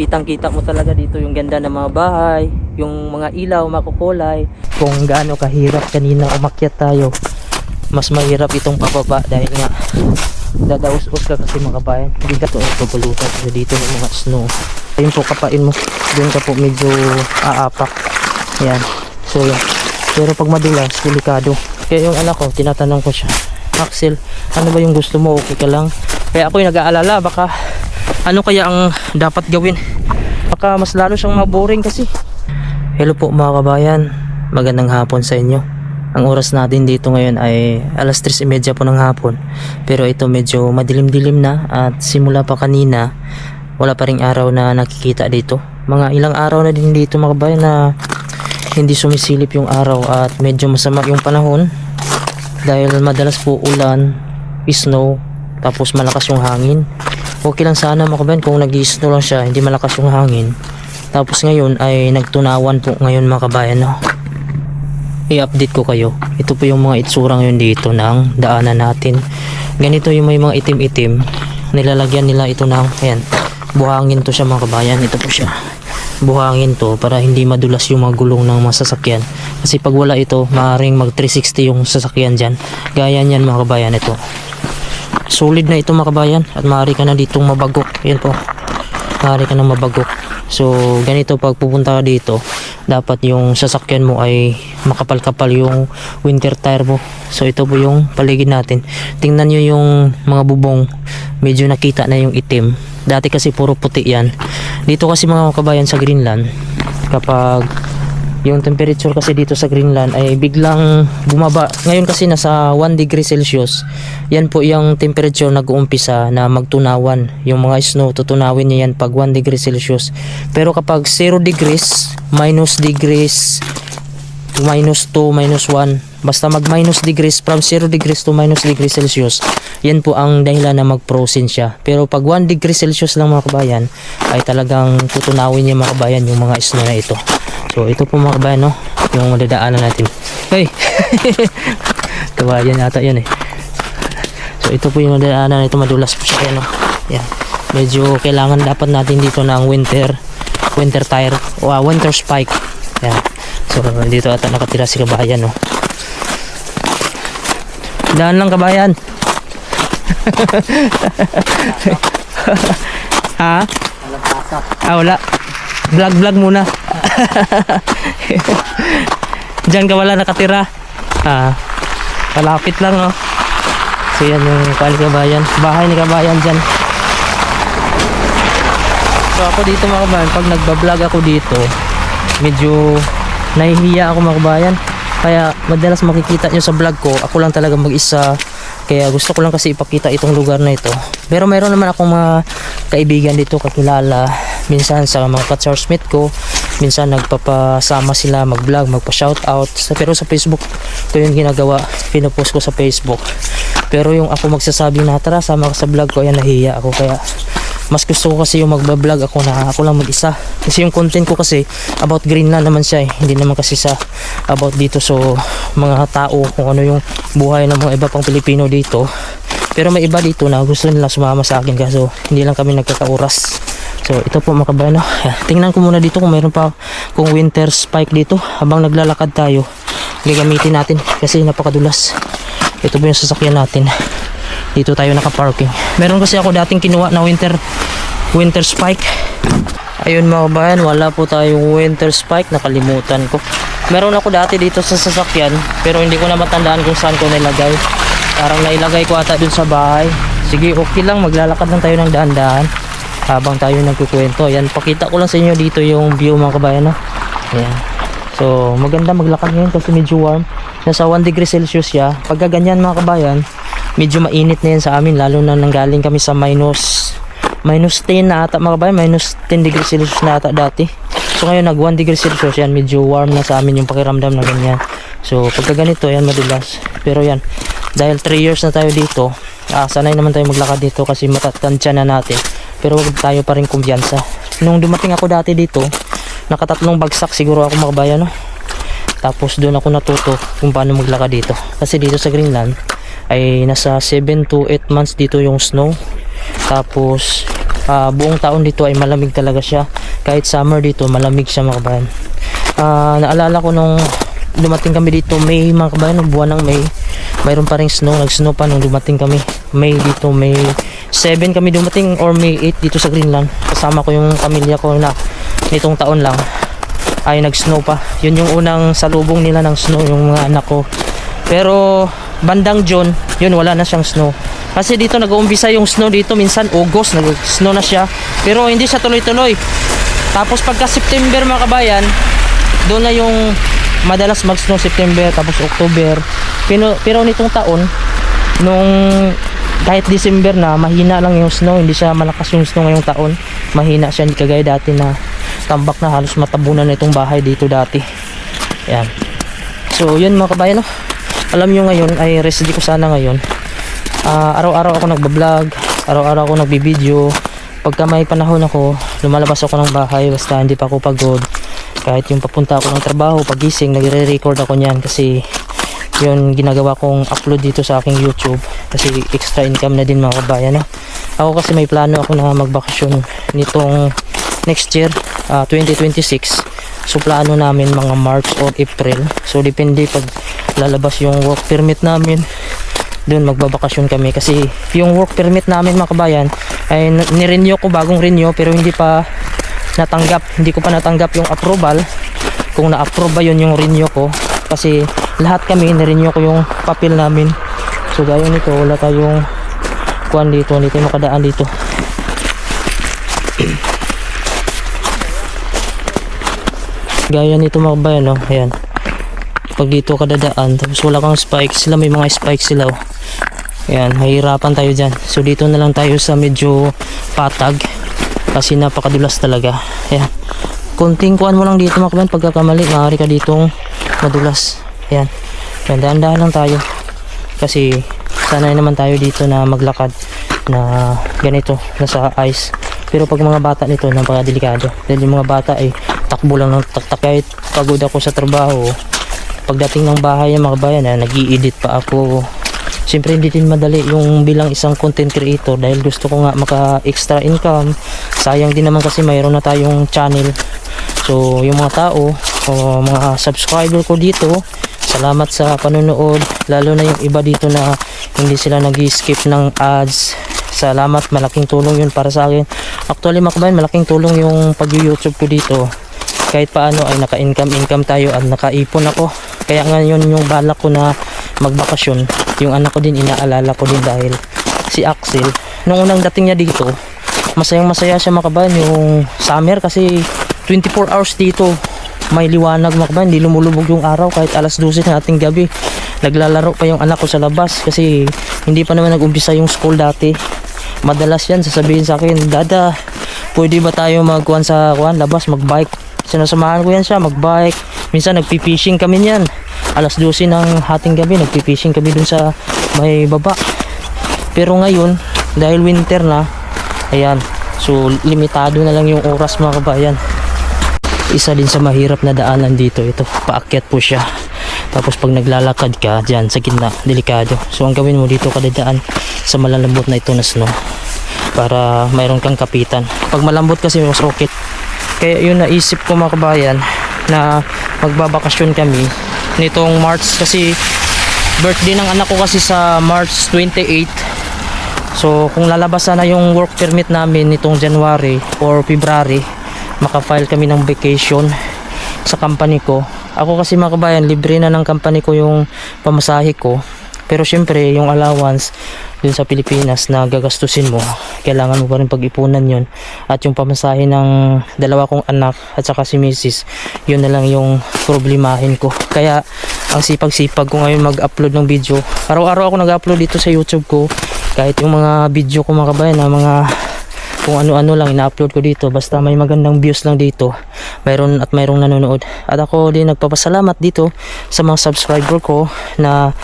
Kitang-kita mo talaga dito yung ganda ng mga bahay, yung mga ilaw, makukulay. Kung gaano kahirap kanina umakyat tayo, mas mahirap itong pababa dahil nga dadaus-us ka kasi mga kabayan. Hindi ka ito pabulutan kasi dito yung mga snow. Ayun po, kapain mo. Doon ka po medyo aapak. Yan. So yan. Pero pag madulas, delikado. Kaya yung anak ko, tinatanong ko siya, Axel, ano ba yung gusto mo? Okay ka lang? Kaya ako yung nag-aalala, baka ano kaya ang dapat gawin? Baka mas lalo siyang maboring kasi. Hello po mga kabayan, magandang hapon sa inyo. Ang oras natin dito ngayon ay alas 3:30 po ng hapon. Pero ito medyo madilim-dilim na at simula pa kanina wala pa ring araw na nakikita dito. Mga ilang araw na din dito mga kabayan na hindi sumisilip yung araw at medyo masama yung panahon dahil madalas po ulan, snow, tapos malakas yung hangin. Okay lang sana mga kabayan kung nag-i-snow lang siya, hindi malakas yung hangin. Tapos ngayon ay nagtunawan po ngayon mga kabayan, no? I-update ko kayo. Ito po yung mga itsura ngayon dito ng daanan natin. Ganito yung may mga itim-itim. Nilalagyan nila ito ng, ayan, buhangin to siya mga kabayan. Ito po siya. Buhangin to para hindi madulas yung mga gulong ng mga sasakyan. Kasi pag wala ito, maaaring mag 360 yung sasakyan dyan. Gaya niyan mga kabayan, ito. Solid na ito mga kabayan at maaari ka na ditong mabagok. Yan po, maaari ka na mabagok. So ganito pag pupunta ka dito, dapat yung sasakyan mo ay makapal-kapal yung winter tire mo. So ito po yung paligid natin. Tingnan nyo yung mga bubong, medyo nakita na yung itim. Dati kasi puro puti yan. Dito kasi mga kabayan sa Greenland, kapag yung temperature kasi dito sa Greenland ay biglang bumaba. Ngayon kasi nasa 1 degree Celsius. Yan po yung temperature nag-uumpisa na magtunawan. Yung mga snow, tutunawin niya yan pag 1 degree Celsius. Pero kapag 0 degrees, minus degrees, minus 2, minus 1, basta mag minus degrees, from 0 degrees to minus degrees Celsius, yan po ang dahilan na mag-frozen siya. Pero pag 1 degree Celsius lang mga kabayan, ay talagang tutunawin niya mga kabayan yung mga snow na ito. So ito po mga kabayan, no, yung madadaanan natin. Hey! Kabayan yata yan eh. So ito po yung madadaanan, ito madulas po siya, no? Yan. Medyo kailangan dapat natin dito ng winter tire o winter spike. Yan. So dito ata nakatira si kabayan, no? Daan lang kabayan. Ha? Wala. Vlog muna. Diyan ka wala nakatira. Malapit lang, no? So yan yung kabayan. Bahay ni kabayan dyan. So ako dito mga kabayan, pag nagbablog ako dito, medyo nahihiya ako mga kabayan. Kaya madalas makikita nyo sa vlog ko, ako lang talaga mag-isa. Kaya gusto ko lang kasi ipakita itong lugar na ito. Pero mayroon naman akong mga kaibigan dito, kakilala. Minsan sa mga ka-churchmate ko, minsan nagpapasama sila mag-vlog, magpa-shoutout. Pero sa Facebook, ito yung ginagawa, pinopost ko sa Facebook. Pero yung ako magsasabi na tara, sama ka sa vlog ko, ayan, nahiya ako. Kaya mas gusto ko kasi yung magbablog ako na ako lang mag-isa. Kasi yung content ko kasi about Greenland naman siya eh. Hindi naman kasi sa about dito so mga tao, kung ano yung buhay ng mga iba pang Pilipino dito. Pero may iba dito na gusto nila sumama sa akin kaso hindi lang kami nagkakauras. So ito po mga kabayan, no? Tingnan ko muna dito kung mayroon pa kung winter spike dito habang naglalakad tayo. Gagamitin natin kasi napakadulas. Ito po yung sasakyan natin. Dito tayo nakaparking. Meron kasi ako dating kinuha na winter spike. Ayun mga kabayan, wala po tayong winter spike, nakalimutan ko. Meron ako dati dito sa sasakyan pero hindi ko na matandaan kung saan ko nilagay. Parang nailagay ko ata dun sa bahay. Sige, okay lang, maglalakad lang tayo ng dahan-dahan habang tayo nagkukwento. Ayan, pakita ko lang sa inyo dito yung view mga kabayan, no? Ayan. So maganda maglakad ngayon kasi medyo warm. Nasa 1 degree Celsius siya. Pagka ganyan mga kabayan, medyo mainit na yan sa amin, lalo na nanggaling kami sa minus 10 na ata mga kabayan, minus 10 degree Celsius na ata dati. So ngayon nag 1 degree Celsius yan, medyo warm na sa amin yung pakiramdam na ganyan. So pagka ganito yan madulas. Pero yan, dahil 3 years na tayo dito, sanay naman tayo maglakad dito kasi matatansya na natin. Pero wag tayo pa rin kumpiyansa. Nung dumating ako dati dito, nakatatlong bagsak siguro ako mga kabayan, no? Tapos doon ako natuto kung paano maglakad dito. Kasi dito sa Greenland ay nasa 7 to 8 months dito yung snow. Tapos buong taon dito ay malamig talaga siya. Kahit summer dito malamig siya mga kabayan. Naalala ko nung dumating kami dito May mga kabayan, nung buwan ng May, mayroon pa ring snow, nag snow pa nung dumating kami May dito, May 7 kami dumating or May 8 dito sa Greenland. Kasama ko yung pamilya ko na nitong taon lang ay nag snow pa. Yun yung unang salubong nila ng snow, yung mga anak ko. Pero bandang June, yun wala na siyang snow. Kasi dito nag-uumpisa yung snow dito, minsan August nag-snow na siya. Pero hindi siya tuloy-tuloy. Tapos pagka September mga kabayan, doon na yung madalas mag-snow, September tapos October. Pero nitong taon, nung kahit December na, mahina lang yung snow, hindi siya malakas yung snow ngayong taon. Mahina siya, hindi kagaya dati na tambak na, halos matabunan na itong bahay dito dati. Yan. So yun mga kabayan, no? Alam nyo ngayon ay rest day ko sana ngayon. Araw-araw ako nagbablog, araw-araw ako nagbibideo. Pagka may panahon ako, lumalabas ako ng bahay basta hindi pa ako pagod. Kahit yung papunta ako ng trabaho, pagising, nagre-record ako niyan kasi yun ginagawa kong upload dito sa aking YouTube kasi extra income na din mga kabayan, no? Ako kasi may plano ako na magbakasyon nitong next year, 2026. So plano namin mga March or April. So depende pag lalabas yung work permit namin, doon magbabakasyon kami. Kasi yung work permit namin mga kabayan ay ni-renew ko, bagong renew, pero hindi pa natanggap, hindi ko pa natanggap yung approval. Kung na-approve ba yun yung renew ko, kasi lahat kami ni-renew ko yung papel namin. So gaya nito, wala tayong kuan dito, hindi tayo makadaan dito. Gaya nito mga kabayan, no? Ayan. Pag dito ka dadaan, tapos wala kang spikes, sila may mga spikes sila, oh. Ayan, mahirapan tayo dyan. So dito na lang tayo sa medyo patag kasi napakadulas talaga. Ayan. Kunting kuan mo lang dito mga kabayan, pagkakamali, maaari ka ditong madulas. Ayan. Dahan-dahan lang tayo. Kasi sanay naman tayo dito na maglakad na ganito, nasa ice. Pero pag mga bata nito, napakadelikado. Dahil yung mga bata ay takbo lang ng taktak. Kahit pagod ako sa trabaho, pagdating ng bahay ng mga kabayan, nag-i-edit pa ako. Siyempre hindi din madali yung bilang isang content creator dahil gusto ko nga maka-extra income. Sayang din naman kasi mayroon na tayong channel. So yung mga tao o mga subscriber ko dito, salamat sa panonood. Lalo na yung iba dito na hindi sila nag-skip ng ads. Salamat, malaking tulong yun para sa akin. Actually mga kabayan, malaking tulong yung pag-YouTube ko dito. Kahit paano ay naka-income tayo at nakaipon ako. Kaya ngayon yung balak ko na magbakasyon, yung anak ko din inaalala ko din dahil si Axel, nung unang dating niya dito, masayang masaya siya mga kabayan yung summer kasi 24 hours dito may liwanag mga kabayan, hindi lumulubog yung araw kahit alas 12 ng ating gabi. Naglalaro pa yung anak ko sa labas kasi hindi pa naman nag-umpisa yung school dati. Madalas yan sasabihin sa akin, Dada, pwede ba tayo magkuhan sa labas, magbike? Sinasamahan ko yan siya, magbike. Minsan nagpipishing kami niyan. Alas 12 ng hating gabi, nagpipishing kami dun sa may baba. Pero ngayon, dahil winter na, ayan, so limitado na lang yung oras mga kabayan. Isa din sa mahirap na daanan dito, ito, paakyat po siya. Tapos pag naglalakad ka dyan sa gitna, delikado. So ang gawin mo dito, kadadaan sa malalambot na ito na snow para mayroon kang kapitan. Pag malambot kasi mas okay. Kaya yun naisip ko mga kabayan na magbabakasyon kami nitong March kasi birthday ng anak ko kasi sa March 28. So kung lalabas na yung work permit namin nitong January or February, maka-file kami ng vacation sa company ko. Ako kasi mga kabayan, libre na ng company ko yung pamasahe ko. Pero syempre yung allowance dun sa Pilipinas na gagastusin mo, kailangan mo pa rin pag-ipunan yun. At yung pamasahe ng dalawa kong anak at saka si Mrs., yun na lang yung problemahin ko. Kaya ang sipag-sipag ko ngayon mag-upload ng video. Araw-araw ako nag-upload dito sa YouTube ko. Kahit yung mga video ko mga kabayan na mga kung ano-ano lang ina-upload ko dito, basta may magandang views lang dito, mayroong nanonood. At ako din nagpapasalamat dito sa mga subscriber ko na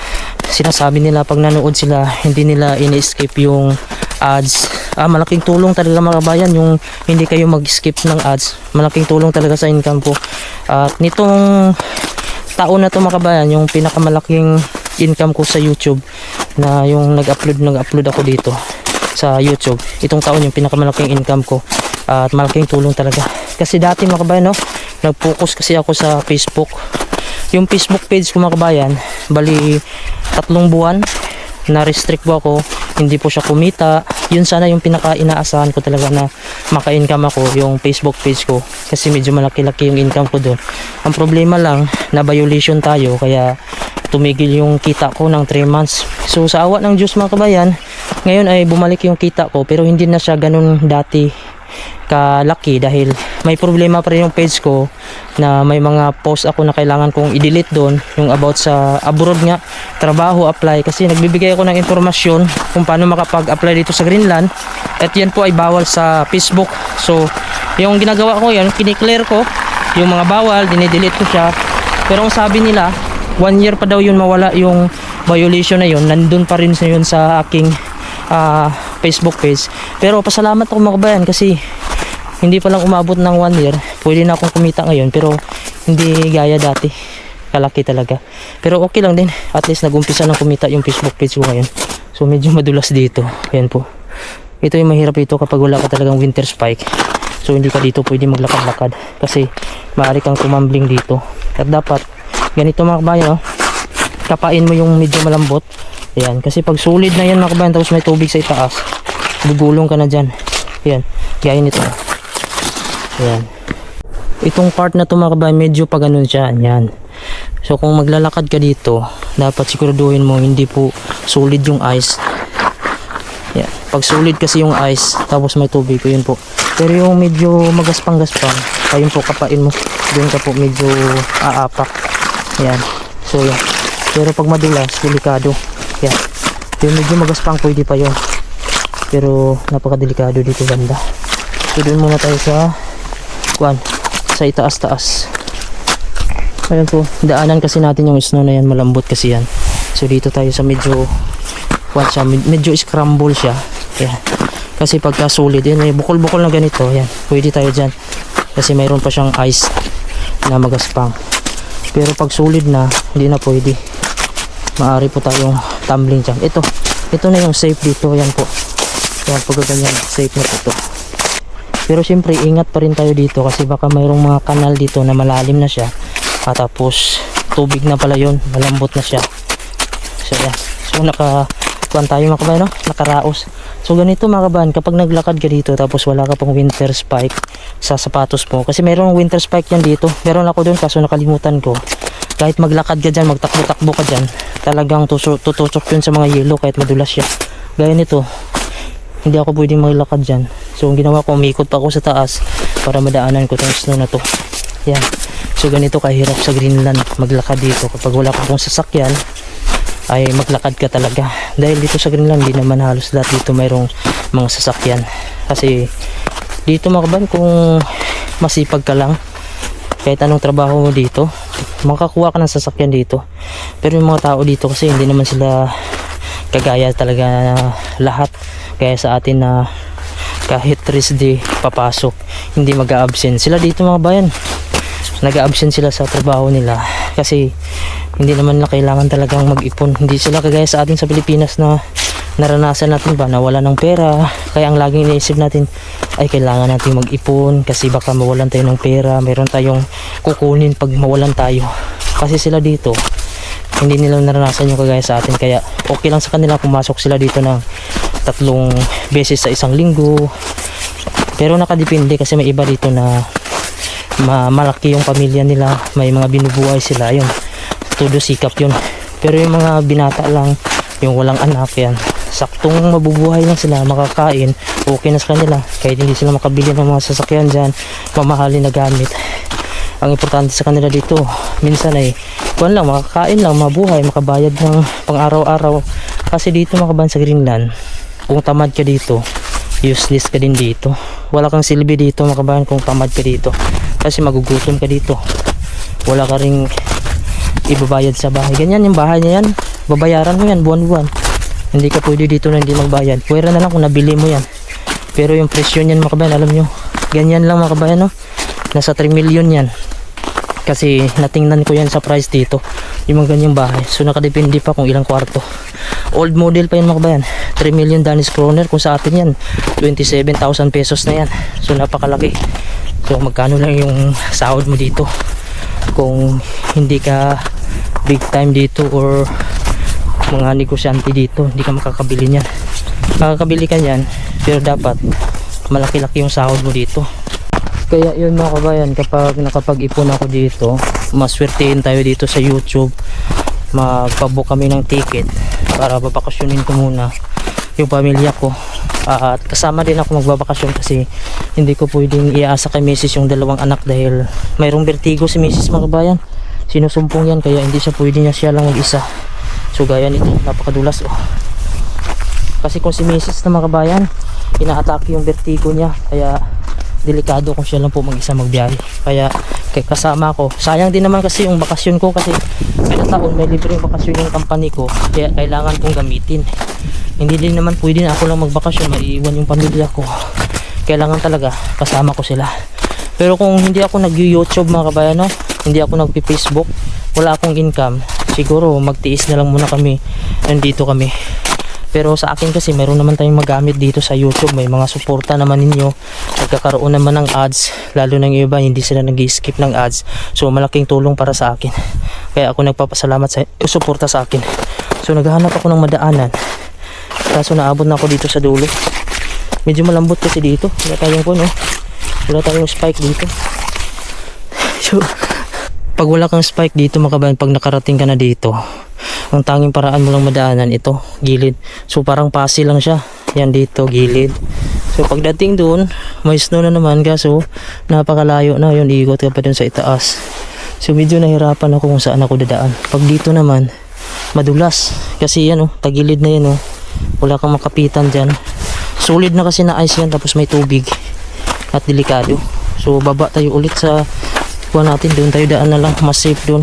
sinasabi nila pag nanood sila hindi nila ini-skip yung ads. Malaking tulong talaga mga kabayan yung hindi kayo mag-skip ng ads. Malaking tulong talaga sa income ko. At nitong taon na to mga kabayan, yung pinakamalaking income ko sa YouTube na yung nag-upload ako dito. sa YouTube. Itong taon yung pinakamalaking income ko at malaking tulong talaga. Kasi dati mga kabayan, no, nag-focus kasi ako sa Facebook. Yung Facebook page ko mga kabayan, bali 3 buwan na restrict po ako, hindi po siya kumita. Yun sana yung pinaka inaasahan ko talaga na maka-income ako, yung Facebook page ko, kasi medyo malaki-laki yung income ko doon. Ang problema lang na violation tayo, kaya tumigil yung kita ko ng 3 months. So sa awa ng Diyos mga kabayan, ngayon ay bumalik yung kita ko, pero hindi na siya ganun dati kalaki dahil may problema pa rin yung page ko na may mga post ako na kailangan kong i-delete doon, yung about sa abroad nga, trabaho, apply, kasi nagbibigay ako ng informasyon kung paano makapag-apply dito sa Greenland at yan po ay bawal sa Facebook. So yung ginagawa ko yan, kiniklear ko yung mga bawal, dinidelete ko siya, pero ang sabi nila 1 year pa daw yun mawala yung violation na yun, nandun pa rin yun sa aking Facebook page. Pero pasalamat ako mga kabayan kasi hindi pa lang umabot ng 1 year, pwede na akong kumita ngayon, pero hindi gaya dati kalaki talaga. Pero okay lang din, at least nag-umpisa ng kumita yung Facebook page ko ngayon. So medyo madulas dito, ayan po. Ito yung mahirap dito kapag wala ka talagang winter spike. So hindi ka dito pwede maglakad-lakad kasi maaari kang tumambling dito. At dapat ganito mga kabayan, oh, kapain mo yung medyo malambot. Ayan, kasi pag solid na yan mga kabayan, tapos may tubig sa itaas, gugulong ka na dyan. Ayan, gaya nito. Ayan. Itong part na to mga kabayan, medyo pa ganun siya. Ayan. So kung maglalakad ka dito, dapat siguraduhin mo hindi po solid yung ice. Ayan. Pag solid kasi yung ice, tapos may tubig, yun po. Pero yung medyo magaspang-gaspang, ayun po, kapain mo. Doon ka po medyo aapak. Ayan. So yan. Pero pag madulas, delikado. Yan. Yung medyo magaspang, pwede pa yun. Pero napakadelikado dito banda. So doon muna tayo sa sa itaas-taas. Ayan po, daanan kasi natin yung snow na yan, malambot kasi yan. So dito tayo sa medyo medyo scramble siya. Ayan. Kasi pagka solid, yan, may bukol-bukol na ganito, ayan, pwede tayo dyan. Kasi mayroon pa siyang ice na magaspang. Pero pag solid na, hindi na pwede. Maaari po tayong tumbling dyan. Ito na yung safe dito, ayan po. Ayan, pag ganyan, safe na po ito. Pero siyempre ingat pa rin tayo dito kasi baka mayroong mga kanal dito na malalim na siya at tapos tubig na pala yun, malambot na siya. So yan, so nakakuan tayo mga kabayan, no? Nakaraos. So ganito mga kabayan, kapag naglakad ka dito tapos wala ka pang winter spike sa sapatos mo, kasi mayroong winter spike yan dito, meron ako doon kaso nakalimutan ko. Kahit maglakad ka dyan, magtakbo-takbo ka dyan, talagang tutusok yun sa mga yelo kahit madulas siya. Gaya nito, hindi ako pwedeng maglakad dyan. So ang ginawa ko, umikot pa ako sa taas para madaanan ko itong snow na to. Yan. So ganito kahirap sa Greenland maglakad dito. Kapag wala ka pong sasakyan, ay maglakad ka talaga. Dahil dito sa Greenland, hindi naman halos lahat dito mayroong mga sasakyan. Kasi dito mga kabayan, kung masipag ka lang, kahit anong trabaho mo dito, makakuha ka ng sasakyan dito. Pero yung mga tao dito kasi hindi naman sila kagaya talaga lahat. Kaya sa atin na kahit rest day papasok, hindi mag-a-absent sila dito mga bayan. Nag-a-absent sila sa trabaho nila kasi hindi naman na kailangan talagang mag-ipon. Hindi sila kagaya sa atin sa Pilipinas na naranasan natin ba na wala ng pera. Kaya ang laging iniisip natin ay kailangan natin mag-ipon kasi baka mawalan tayo ng pera, mayroon tayong kukunin pag mawalan tayo. Kasi sila dito hindi nila naranasan yung kagaya sa atin, kaya okay lang sa kanila pumasok sila dito ng 3 beses sa isang linggo. Pero nakadepende kasi may iba dito na malaki yung pamilya nila, may mga binubuhay sila, yun todo sikap yun. Pero yung mga binata lang, yung walang anak, yan saktong mabubuhay lang sila, makakain, okay na sa kanila kahit hindi sila makabili ng mga sasakyan dyan, mamahalin na gamit. Ang importante sa kanila dito minsan ay kuwan lang, makakain lang, mabuhay, makabayad ng pang araw-araw. Kasi dito makaban sa Greenland, kung tamad ka dito, useless ka din dito. Wala kang silbi dito makabayan kung tamad ka dito, kasi magugutom ka dito. Wala ka ring ibabayad sa bahay. Ganyan yung bahay niya yan, babayaran mo yan buwan-buwan. Hindi ka pwede dito na hindi magbayad. Pwera na lang kung nabili mo yan. Pero yung presyo niyan makabayan, alam nyo, ganyan lang makabayan, no? Nasa 3 million yan. Kasi natingnan ko yan sa price dito, yung mga ganyang bahay. So nakadepende pa kung ilang kwarto. Old model pa yan mga kabayan, 3 million Danish kroner. Kung sa atin yan 27,000 pesos na yan. So napakalaki. So magkano lang yung sahod mo dito kung hindi ka big time dito or mga negosyante dito, hindi ka makakabili niyan. Makakabili ka niyan, pero dapat malaki-laki yung sahod mo dito. Kaya yun mga kabayan, kapag nakapag-ipon ako dito, maswertein tayo dito sa YouTube. Magpabook kami ng ticket para babakasyonin ko muna yung pamilya ko. At kasama din ako magbabakasyon kasi hindi ko pwedeng iasa kay Mrs. yung dalawang anak dahil mayroong vertigo si Mrs. mga kabayan. Sinusumpong yan, kaya hindi siya pwede niya siya lang mag-isa. So gaya nito, napakadulas oh. Kasi kung si Mrs. na mga kabayan, ina-atake yung vertigo niya, kaya delikado kung siya lang po mag-isa magbiyahe. Kaya kasama ko. Sayang din naman kasi yung bakasyon ko kasi kada taon may libre yung bakasyon yung company ko, kaya kailangan kong gamitin. Hindi din naman pwede na ako lang magbakasyon, maiiwan yung pamilya ko. Kailangan talaga kasama ko sila. Pero kung hindi ako nag-YouTube mga kabayan, no? Hindi ako nag-Facebook, wala akong income, siguro magtiis na lang muna kami, nandito kami. Pero sa akin kasi meron naman tayong magamit dito sa YouTube, may mga suporta naman ninyo, nagkakaroon naman ng ads, lalo ng iba hindi sila nag-skip ng ads. So malaking tulong para sa akin, kaya ako nagpapasalamat sa suporta sa akin. So naghahanap ako ng madaanan, kaso naabot na ako dito sa dulo. Medyo malambot kasi dito, wala tayong puno, wala tayong spike dito. So pag wala kang spike dito mga kabayan, pag nakarating ka na dito, ang tanging paraan mo lang madaanan ito, gilid. So parang pasil lang siya, yan dito, gilid. So pagdating doon, may snow na naman, kaso napakalayo na yun, ikot ka pa dun sa itaas. So medyo nahirapan ako kung saan ako dadaan. Pag dito naman, madulas, kasi yan oh, tagilid na yan oh, wala kang makapitan dyan. Solid na kasi na ice yan, tapos may tubig at delikado. So baba tayo ulit sa kuha natin, doon tayo daan na lang, mas safe doon.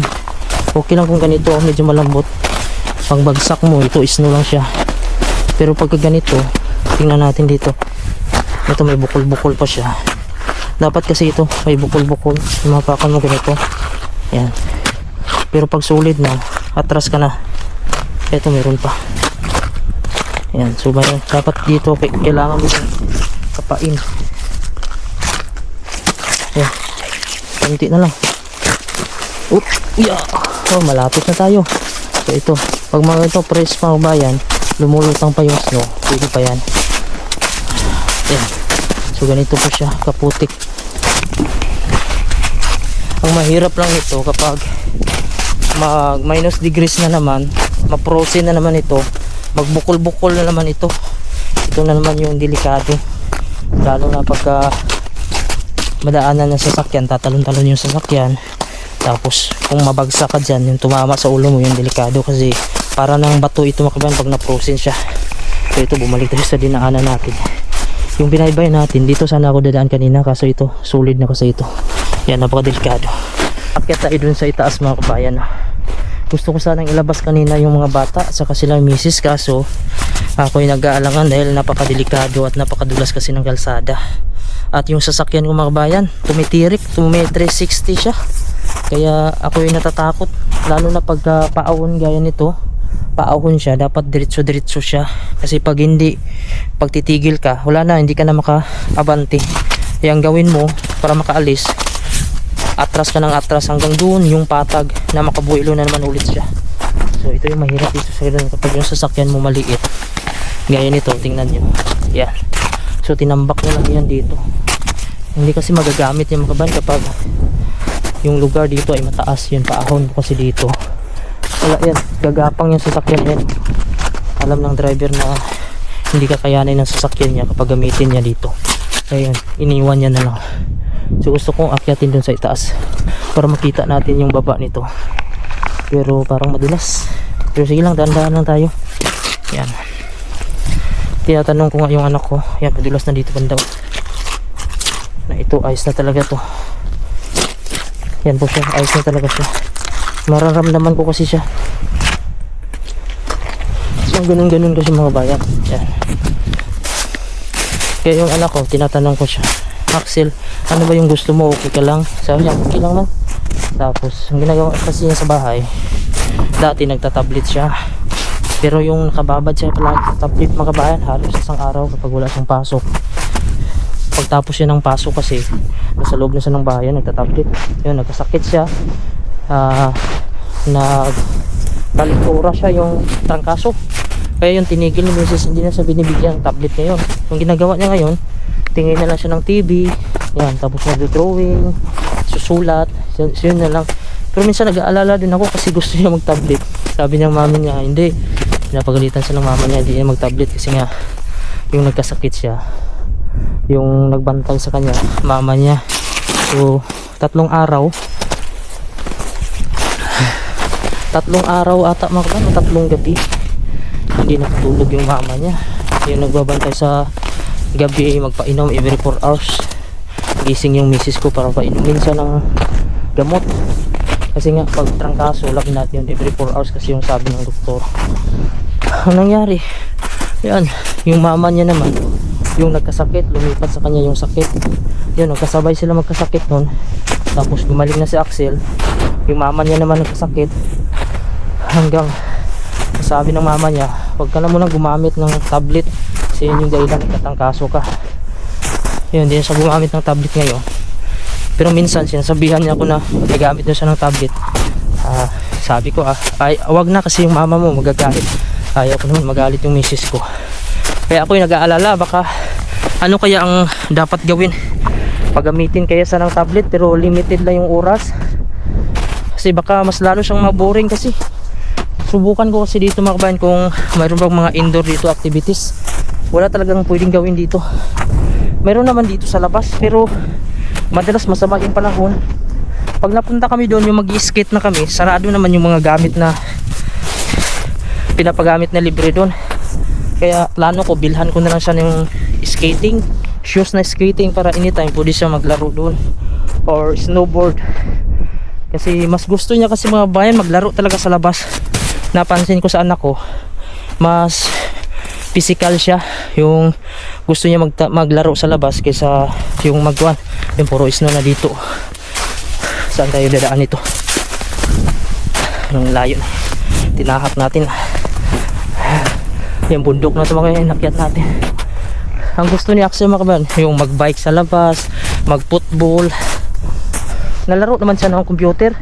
Okay lang kung ganito, medyo malambot. Pag bagsak mo, ito snow lang siya. Pero pagka ganito, tingnan natin dito, ito may bukol-bukol pa siya. Dapat kasi ito may bukol-bukol, mapakan mo ganito, yan. Pero pag solid na, atras ka na, ito meron pa, yan. So dapat dito kailangan mo kapain, yan. Kunti na lang. Yeah. Oh, malapit na tayo. So ito, pag mga ito press pa bayan, lumulutang pa yung snow, pwede pa yan. Yan. So ganito po siya kaputik. Ang mahirap lang ito kapag mag minus degrees na naman, ma-frozen na naman ito, magbukol-bukol na naman ito. Ito na naman yung delikado, lalo na pagka madaanan ng sasakyan, tatalon-talon yung sasakyan, tapos kung mabagsak ka dyan, yung tumama sa ulo mo, yung delikado kasi para ng bato ito makabayan pag na-frozen siya. So ito, bumalik tayo sa dinaanan natin, yung binaybay natin. Dito sana ako dadaan kanina, kaso ito solid na kasi ito, yan, napakadelikado. Akyat tayo dun sa itaas mga kabayan. Gusto ko sanang ilabas kanina yung mga bata at saka silang misis, kaso ako'y nag-aalangan dahil napakadelikado at napakadulas kasi ng kalsada. At yung sasakyan ko mga kabayan, tumitirik, 360 siya. Kaya ako yung natatakot, lalo na pagka paahon gaya nito, paahon siya, dapat diretso-diretso siya. Kasi pag hindi, pag titigil ka, wala na, hindi ka na makaabante. Kaya ang gawin mo para makaalis, atras ka ng atras hanggang doon yung patag na makabuilo na naman ulit siya. So ito yung mahirap dito sa ganun, kapag yung sasakyan mo maliit gaya nito, tingnan nyo yan. So tinambak na lang yan dito, hindi kasi magagamit yung mga kabayan kapag yung lugar dito ay mataas. Yun, paahon kasi dito, wala yan, gagapang yung sasakyan yan. Alam ng driver na hindi kakayanin ng sasakyan niya kapag gamitin niya dito, kaya iniwan niya na lang. So gusto kong akyatin dun sa itaas para makita natin yung baba nito, pero parang madulas. Pero sige lang, dahan-dahan lang tayo. Yan, tinatanong ko nga yung anak ko, yan, madulas na dito banda, na ito ayos na talaga to. Yan po siya, ayos na talaga siya, mararamdaman ko kasi siya. So ganun-ganun kasi mga bayan. Yan, kaya yung anak ko, tinatanong ko siya, Axel, ano ba yung gusto mo? Okay ka lang? Sabi niya, okay lang man. Tapos ang ginagawa kasi niya sa bahay, dati nagtatablet siya, pero yung nakababad siya palagi sa tablet mga kabayan halos isang araw kapag wala siyang pasok. Pagtapos siya ng pasok kasi nasa loob na siya ng bahay, nagtatablet, yun, nagkasakit siya. Nagtalikura siya yung trangkaso, kaya yung tinigil ni Mrs. hindi na siya binibigyan ng tablet ngayon. Yung ginagawa niya ngayon, tingin na lang siya ng TV, yan, tapos nag-drawing, susulat, yun na lang. Pero minsan nag-aalala din ako kasi gusto niya mag-tablet. Sabi niya mami niya, hindi, pinapagalitan siya ng mama niya, hindi niya mag-tablet kasi nga yung nagkasakit siya, yung nagbantay sa kanya, mama niya. So 3 araw ata mga kabayan, 3 gabi hindi nakatulog yung mama niya. Yung nagbabantay sa gabi, magpainom every 4 hours. Gising yung misis ko para painumin siya ng gamot kasi nga pag trangkaso lagi natin yun every 4 hours kasi yung sabi ng doktor. Ang nangyari, yan, yung mama niya naman, yung nagkasakit, lumipat sa kanya yung sakit, yun, nagkasabay sila magkasakit nun. Tapos gumaling na si Axel, yung mama niya naman nagkasakit, hanggang sabi ng mama niya, huwag ka na muna gumamit ng tablet kasi yun yung dahilan nagkatangkaso ka. Yun, hindi na siya gumamit ng tablet ngayon. Pero minsan sinasabihan niya ako na gagamit na siya ng tablet. Sabi ko ay wag na kasi yung mama mo magagalit. Ayaw ko naman magalit yung misis ko. Kaya ako yung nag-aalala, baka ano kaya ang dapat gawin, paggamitin kaya sa ng tablet pero limited lang yung oras, kasi baka mas lalo siyang maboring. Kasi subukan ko kasi dito mga kabayan kung mayroon bang mga indoor dito activities. Wala talagang pwedeng gawin dito. Mayroon naman dito sa labas pero madalas masama yung panahon. Pag napunta kami doon, yung mag-i-skate na kami, sarado naman yung mga gamit na pinapagamit na libre doon. Kaya plano ko, bilhan ko na lang siya ng skating shoes na skating para anytime pwede siya maglaro doon, or snowboard. Kasi mas gusto niya kasi mga bayan maglaro talaga sa labas. Napansin ko sa anak ko, mas physical siya, yung gusto niya maglaro sa labas kaysa yung magwan, yung puro snow na dito. Saan tayo dadaan nito? Ang layo na, tinahak natin yung bundok na ito mga inakyat natin. Ang gusto ni Axel mga kabayan, yung magbike sa labas, mag-football. Nalaro naman siya ng computer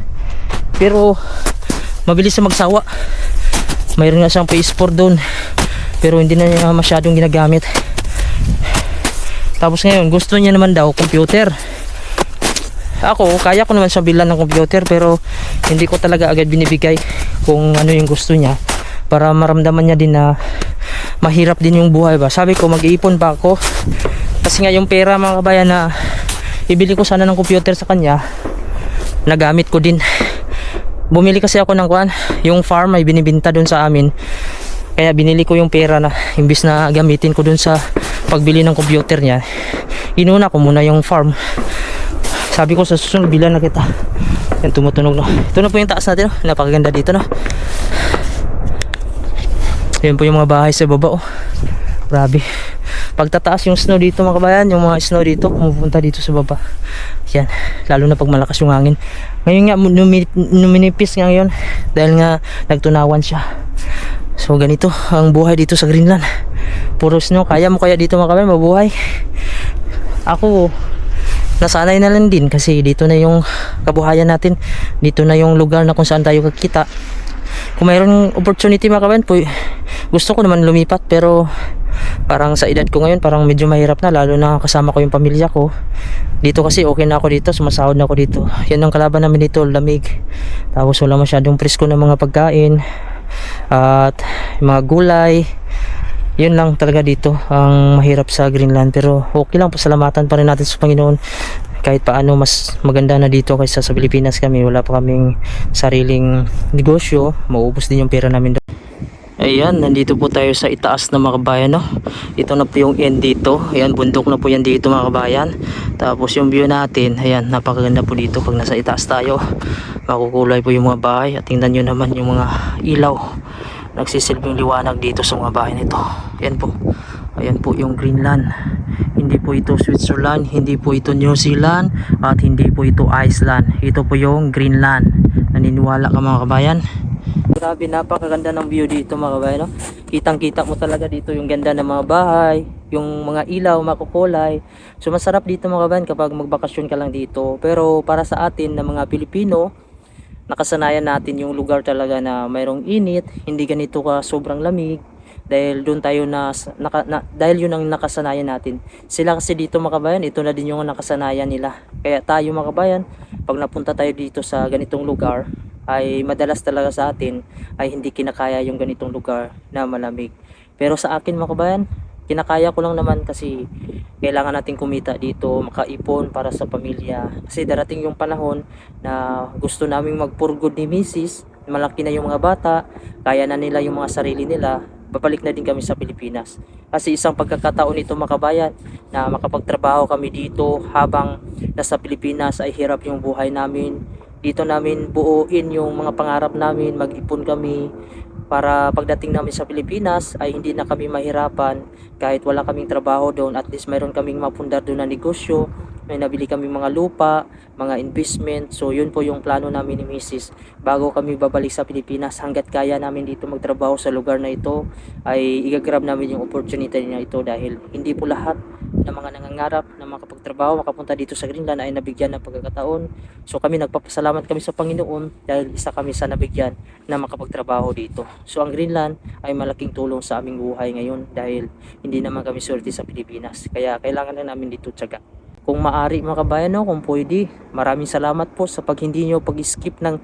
pero mabilis siya magsawa. Mayroon nga siyang PS4 doon pero hindi na niya masyadong ginagamit. Tapos ngayon gusto niya naman daw computer. Ako, kaya ko naman siya bilan ng computer pero hindi ko talaga agad binibigay kung ano yung gusto niya, para maramdaman niya din na mahirap din yung buhay ba. Sabi ko mag-iipon pa ako kasi nga yung pera mga kabayan na ibili ko sana ng computer sa kanya, nagamit ko din. Bumili kasi ako ng kuan, yung farm ay binibinta doon sa amin, kaya binili ko yung pera na imbis na gamitin ko doon sa pagbili ng computer niya, inuna ko muna yung farm. Sabi ko sa susunod bilan na kita. Yan, tumutunog no. Ito na po yung taas natin no? Napakaganda dito no. Yan po yung mga bahay sa baba oh. Grabe. Pagtataas yung snow dito mga kabayan, yung mga snow dito pumupunta dito sa baba. Yan, lalo na pag malakas yung hangin. Ngayon nga numinipis nga ngayon dahil nga nagtunawan siya. So ganito ang buhay dito sa Greenland. Puro snow. Kaya mo kaya dito mga kabayan mabuhay? Ako nasanay na lang din kasi dito na yung kabuhayan natin, dito na yung lugar na kung saan tayo kakita. Kung mayroong opportunity mga kabayan po, gusto ko naman lumipat pero parang sa edad ko ngayon parang medyo mahirap na, lalo na kasama ko yung pamilya ko dito kasi okay na ako dito, sumasahod na ako dito. Yan ang kalaban namin dito, lamig, tapos wala masyadong presko ng mga pagkain at mga gulay. Yun lang talaga dito ang mahirap sa Greenland, pero okay lang, pasalamatan pa rin natin sa Panginoon kahit paano. Mas maganda na dito kaysa sa Pilipinas. Kami wala pa kaming sariling negosyo, maubos din yung pera namin. Ayan, nandito po tayo sa itaas na mga kabayan no? Ito na po yung end dito. Ayan, bundok na po yan dito mga kabayan. Tapos yung view natin, ayan, napakaganda po dito pag nasa itaas tayo. Makukulay po yung mga bahay at tingnan nyo naman yung mga ilaw, nagsisilbing liwanag dito sa mga bahay nito. Yan po, Ayan po yung Greenland. Hindi po ito Switzerland, hindi po ito New Zealand, at hindi po ito Iceland. Ito po yung Greenland. Naniniwala ka mga kabayan? Grabe, napakaganda ng view dito mga kabayan, no? Kitang kita mo talaga dito yung ganda ng mga bahay, yung mga ilaw makukulay. So masarap dito mga kabayan kapag magbakasyon ka lang dito. Pero para sa atin na mga Pilipino, nakasanayan natin yung lugar talaga na mayroong init, hindi ganito ka sobrang lamig, dahil doon tayo dahil yun ang nakasanayan natin. Sila kasi dito mga kabayan, ito na din yung nakasanayan nila. Kaya tayo mga kabayan, pag napunta tayo dito sa ganitong lugar, ay madalas talaga sa atin ay hindi kinakaya yung ganitong lugar na malamig. Pero sa akin mga kabayan, kinakaya ko lang naman kasi kailangan natin kumita dito, makaipon para sa pamilya. Kasi darating yung panahon na gusto naming magpurgod ni Mrs. Malaki na yung mga bata, kaya na nila yung mga sarili nila, babalik na din kami sa Pilipinas. Kasi isang pagkakataon ito mga kabayan na makapagtrabaho kami dito habang nasa Pilipinas ay hirap yung buhay namin. Dito namin buuin yung mga pangarap namin, mag-ipon kami para pagdating namin sa Pilipinas ay hindi na kami mahirapan kahit wala kaming trabaho doon. At least mayroon kaming mapundar doon na negosyo, may nabili kami mga lupa, mga investment. So yun po yung plano namin ni Mrs. Bago kami babalik sa Pilipinas, hanggat kaya namin dito magtrabaho sa lugar na ito ay igagrab namin yung opportunity na ito, dahil hindi po lahat ng mga nangangarap na makapagtrabaho, makapunta dito sa Greenland ay nabigyan ng pagkakataon. So kami nagpapasalamat kami sa Panginoon dahil isa kami sa nabigyan na makapagtrabaho dito. So ang Greenland ay malaking tulong sa aming buhay ngayon dahil hindi naman kami swerte sa Pilipinas. Kaya kailangan na namin dito tiyaga. Kung maari mga kabayan, no, kung pwede, maraming salamat po sa pag hindi nyo pag-skip ng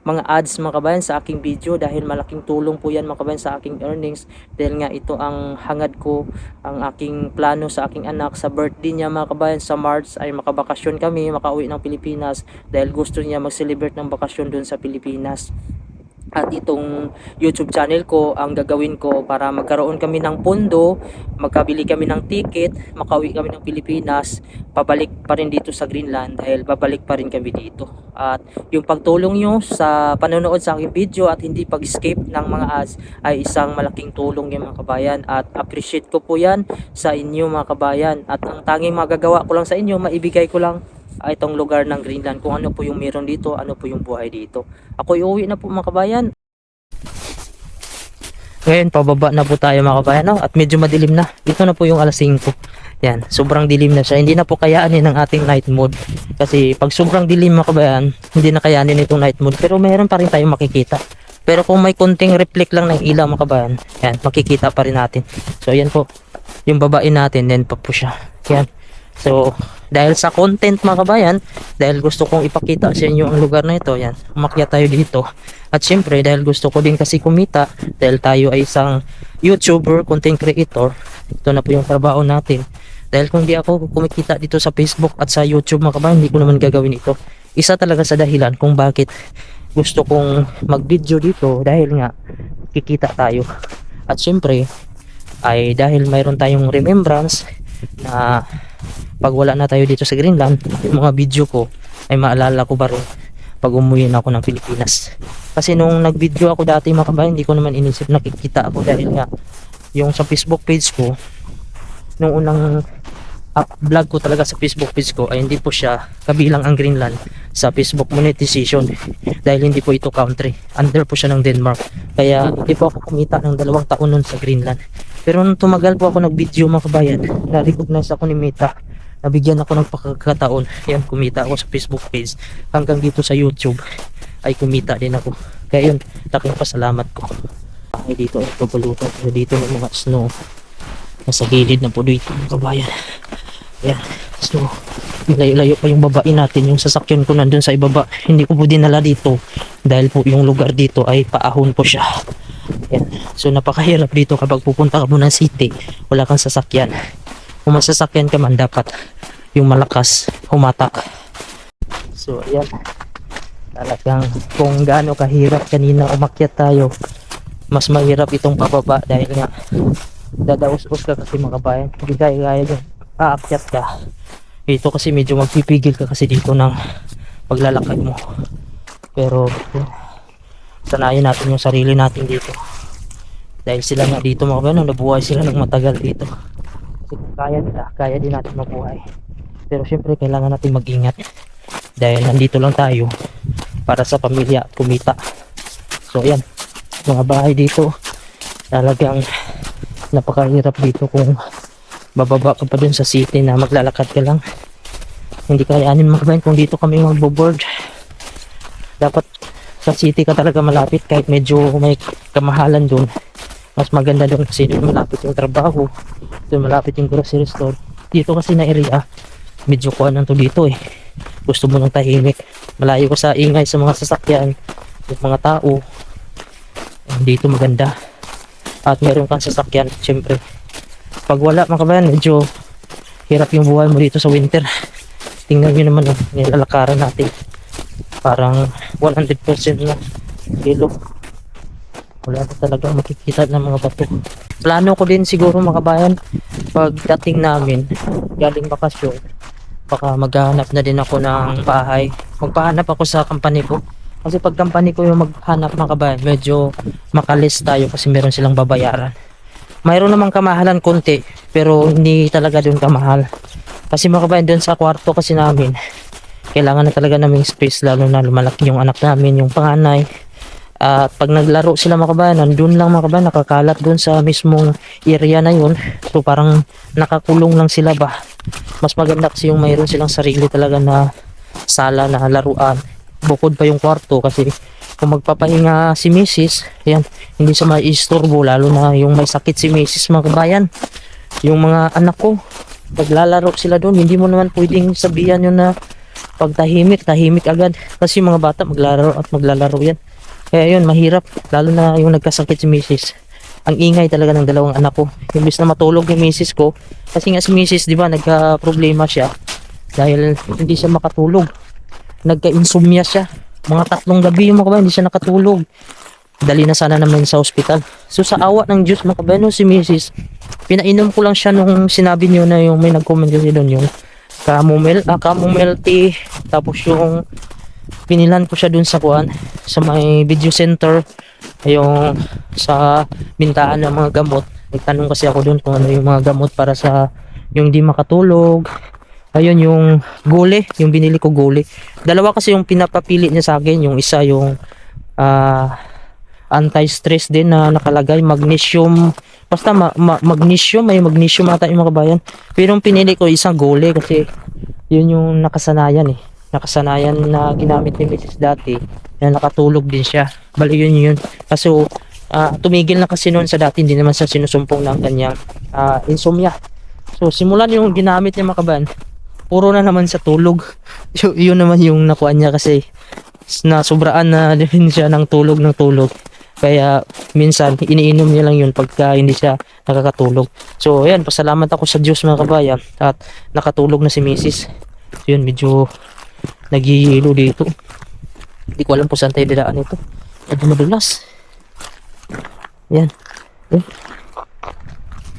mga ads mga kabayan sa aking video, dahil malaking tulong po yan mga kabayan sa aking earnings, dahil nga ito ang hangad ko, ang aking plano sa aking anak sa birthday niya mga kabayan sa March ay makabakasyon kami, makauwi ng Pilipinas dahil gusto niya mag-celebrate ng bakasyon doon sa Pilipinas. At itong YouTube channel ko, ang gagawin ko para magkaroon kami ng pondo, magkabili kami ng ticket, makauwi kami ng Pilipinas, pabalik pa rin dito sa Greenland dahil babalik pa rin kami dito. At yung pagtulong nyo sa panonood sa aking video at hindi pag-skip ng mga ads ay isang malaking tulong yung mga kabayan, at appreciate ko po yan sa inyo mga kabayan. At ang tanging magagawa ko lang sa inyo, maibigay ko lang itong lugar ng Greenland, kung ano po yung meron dito, ano po yung buhay dito. Ako iuwi na po mga kabayan. Ngayon pababa na po tayo mga kabayan, no? At medyo madilim na. Ito na po yung alas 5. Yan, sobrang dilim na siya. Hindi na po kayaanin ng ating night mode. Kasi pag sobrang dilim mga kabayan, hindi na kayanin itong night mode. Pero mayroon pa rin tayong makikita. Pero kung may konting reflect lang ng ilaw mga kabayan, yan, makikita pa rin natin. So yan po, yung babain natin, then pa po siya. Yan. So, dahil sa content mga kabayan, dahil gusto kong ipakita sa inyo ang lugar na ito, yan, umakyat tayo dito. At syempre, dahil gusto ko din kasi kumita, dahil tayo ay isang YouTuber, content creator, ito na po yung trabaho natin. Dahil kung di ako kumikita dito sa Facebook at sa YouTube mga kabayan, hindi ko naman gagawin ito. Isa talaga sa dahilan kung bakit gusto kong mag-video dito, dahil nga, kikita tayo. At syempre, ay dahil mayroon tayong remembrance na pag wala na tayo dito sa Greenland, yung mga video ko ay maalala ko ba rin pag umuwi na ako ng Pilipinas. Kasi nung nag-video ako dati mga kabayan, hindi ko naman inisip nakikita ako, dahil nga yung sa Facebook page ko, nung unang vlog ko talaga sa Facebook page ko ay hindi po siya kabilang ang Greenland sa Facebook monetization, dahil hindi po ito country, under po siya ng Denmark. Kaya hindi po ako kumita ng 2 taon nun sa Greenland. Pero nung tumagal po ako nag-video mga kabayan, na-recognize ako ni Meta, nabigyan ako ng pagkakataon, yan, kumita ako sa Facebook page, hanggang dito sa YouTube ay kumita din ako. Kaya yun, laking pasalamat ko. Ay dito ay pabulutan, dito ng mga snow, nasa gilid na po dito mga kabayan. Yan, so layo-layo pa yung babain natin, yung sasakyan ko nandun sa ibaba, hindi ko po dinala dito dahil po yung lugar dito ay paahon po siya. Yan. So napakahirap dito kapag pupunta ka mo ng city, wala kang sasakyan. Kung may sasakyan ka man, dapat yung malakas humatak. So ayan, talagang kung gaano kahirap kanina umakyat tayo, mas mahirap itong pababa dahil nga dadaos-os ka kasi mga kabayan, hindi kaya yung aakyat ka. Ito kasi medyo magpipigil ka kasi dito ng paglalakad mo. Pero sanayin natin yung sarili natin dito, dahil sila nga dito mga kabayan, nabuhay sila ng matagal dito. Kasi kung kaya nila, kaya din natin mabuhay. Pero syempre kailangan natin mag-ingat dahil nandito lang tayo para sa pamilya at kumita. So ayan, mga bahay dito talagang napakahirap dito kung bababa ka pa dun sa city na maglalakad ka lang. Hindi kayanin mga kabayan kung dito kami magbo-board. Dapat sa city ka talaga malapit kahit medyo may kamahalan dun. Mas maganda dun kasi dun malapit yung trabaho, dun malapit yung grocery store. Dito kasi na area medyo kuhanan to dito eh. Gusto mo ng tahimik, malayo ko sa ingay sa mga sasakyan, yung mga tao. Dito maganda at meron kang sasakyan. Syempre pag wala mga kabayan, medyo hirap yung buhay mo dito sa winter. Tingnan nyo naman nilalakaran natin, parang 100% na kilo. Wala na talaga makikita ng mga bato. Plano ko din siguro mga kabayan, pag dating namin galing bakasyon, baka maghahanap na din ako ng bahay. Magpahanap ako sa company ko. Kasi pag company ko yung maghanap mga kabayan, medyo makalis tayo kasi meron silang babayaran. Mayroon namang kamahalan konti, pero hindi talaga doon kamahal. Kasi mga kabayan, doon sa kwarto kasi namin, kailangan na talaga namin space, lalo na lumalaki yung anak namin, yung panganay. At pag naglaro sila mga kabayan, nandun lang mga kabayan, nakakalat doon sa mismong area na yun. So parang nakakulong lang sila ba. Mas maganda kasi yung mayroon silang sarili talaga na sala na laruan. Bukod pa yung kwarto kasi kung magpapahinga si Mrs., yan, hindi siya mai-istorbo, lalo na yung may sakit si Mrs. mga kabayan. Yung mga anak ko, naglalaro sila doon, hindi mo naman pwedeng sabihan yun na pag tahimik agad. Kasi mga bata maglalaro at maglalaro yan. Kaya yun, mahirap, lalo na yung nagkasakit si Mrs. Ang ingay talaga ng dalawang anak ko. Imbis na matulog yung Mrs. ko, kasi nga si Mrs. di ba nagka-problema siya dahil hindi siya makatulog. Nagka-insomnia siya. Mga 3 gabi yung mga kabayan, hindi siya nakatulog. Dali na sana naman sa ospital. So sa awa ng Diyos mga kabayan, si Mrs. pinainom ko lang siya nung sinabi niyo na yung may nag-comment kasi doon yung chamomile tea. Tapos yung pinilan ko siya dun sa kuan, sa may video center, yung sa bintaan ng mga gamot. Nagtanong kasi ako dun kung ano yung mga gamot para sa yung di makatulog. Ayun yung gole, yung binili ko gole. Dalawa kasi yung pinapapili niya sa akin. Yung isa yung anti-stress din na nakalagay, magnesium. Basta magnesium, may magnesium ata yung mga kabayan. Pero yung pinili ko isang gole kasi yun yung nakasanayan eh. Nakasanayan na ginamit ni Mrs. dati na nakatulog din siya. Bali yun. Kaso tumigil na kasi noon sa dati, hindi naman siya sinusumpong ng kanyang insomnia. So simulan yung ginamit niya mga kabayan, puro na naman sa tulog. Yun naman yung nakuha niya kasi na sobraan na din siya ng tulog. Kaya minsan iniinom niya lang yun pagka hindi siya nakakatulog. So ayan, pasalamat ako sa Diyos mga kabayan at nakatulog na si Mrs. Yun, medyo nagihilo dito. Hindi ko alam kung saan tayo dadaan ito. Medyo madulas. Yan.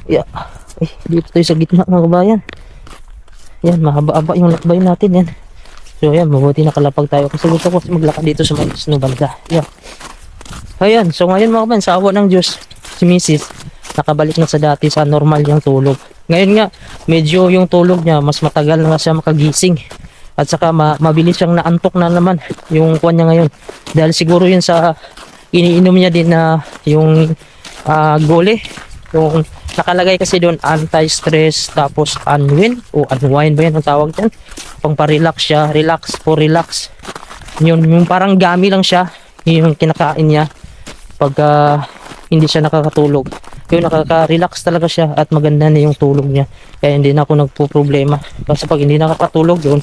Yeah. Dito tayo sa gitna mga kabayan. Yan, mahaba-haba yung lakbay natin yan. So yan, mabuti nakalapag tayo kasi gusto ko maglakad dito sa may snow banda. Yan. Ayan, so ngayon mga kabayan, sa awa ng Diyos, si Mrs. nakabalik na sa dati sa normal yung tulog. Ngayon nga, medyo yung tulog niya, mas matagal na siya makagising. At saka mabilis siyang naantok na naman yung kuwan niya ngayon. Dahil siguro yun sa iniinom niya din na yung gole. Yung nakalagay kasi doon anti-stress tapos unwind o unwind ba yan ang tawag dyan. Pang pa-relax siya, relax. Yung parang gami lang siya yung kinakain niya pag hindi siya nakakatulog. Yung nakaka-relax talaga siya at maganda na yung tulog niya. Kaya hindi na ako nagpo-problema. Kasi pag hindi nakakatulog yun,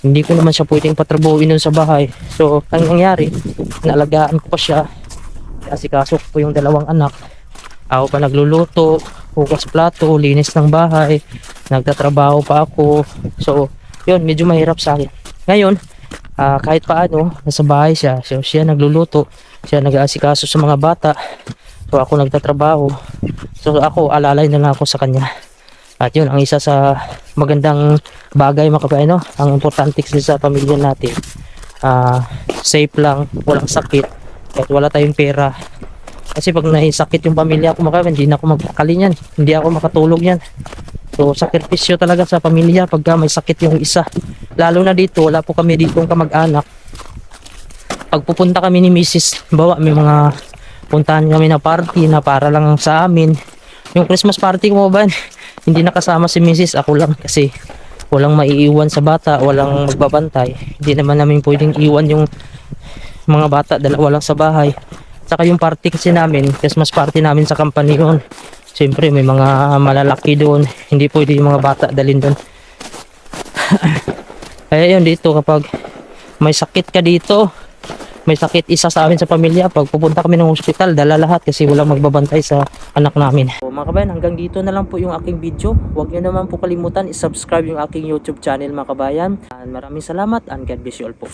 hindi ko naman siya pwedeng patrabuhin dun sa bahay. So, ang nangyari, naalagaan ko pa siya. Asikaso ko yung 2 anak. Ako pa nagluluto, hugas plato, linis ng bahay, nagtatrabaho pa ako. So, yun, medyo mahirap sa akin. Ngayon, kahit paano, nasa bahay siya. So, siya nagluluto, siya nag-aasikaso sa mga bata. So, ako nagtatrabaho. So, ako, alalay na lang ako sa kanya. At yun, ang isa sa magandang bagay mga kabayan, no? Ang importante kasi sa pamilya natin, safe lang, walang sakit, kahit wala tayong pera. Kasi pag naisakit yung pamilya ko mga kabayan, hindi na ako magpakali yan, hindi ako makatulog yan. So sakripisyo talaga sa pamilya pagka may sakit yung isa. Lalo na dito, wala po kami dito kamag-anak. Pag pupunta kami ni Mrs. Bawa may mga puntahan kami na party na para lang sa amin. Yung Christmas party ko ba, hindi nakasama si Mrs. Ako lang kasi walang maiiwan sa bata, walang magbabantay. Hindi naman namin pwedeng iwan yung mga bata, dalawa lang sa bahay. Saka yung party kasi namin, Christmas party namin sa company yun. Siyempre may mga malalaki doon, hindi pwede yung mga bata dalhin doon. Kaya yun dito, kapag may sakit ka dito, may sakit isa sa amin sa pamilya, pag pupunta kami ng hospital, dala lahat kasi walang magbabantay sa anak namin. So, mga kabayan, hanggang dito na lang po yung aking video. Huwag nyo naman po kalimutan i-subscribe yung aking YouTube channel, mga kabayan. And maraming salamat and God bless you all po.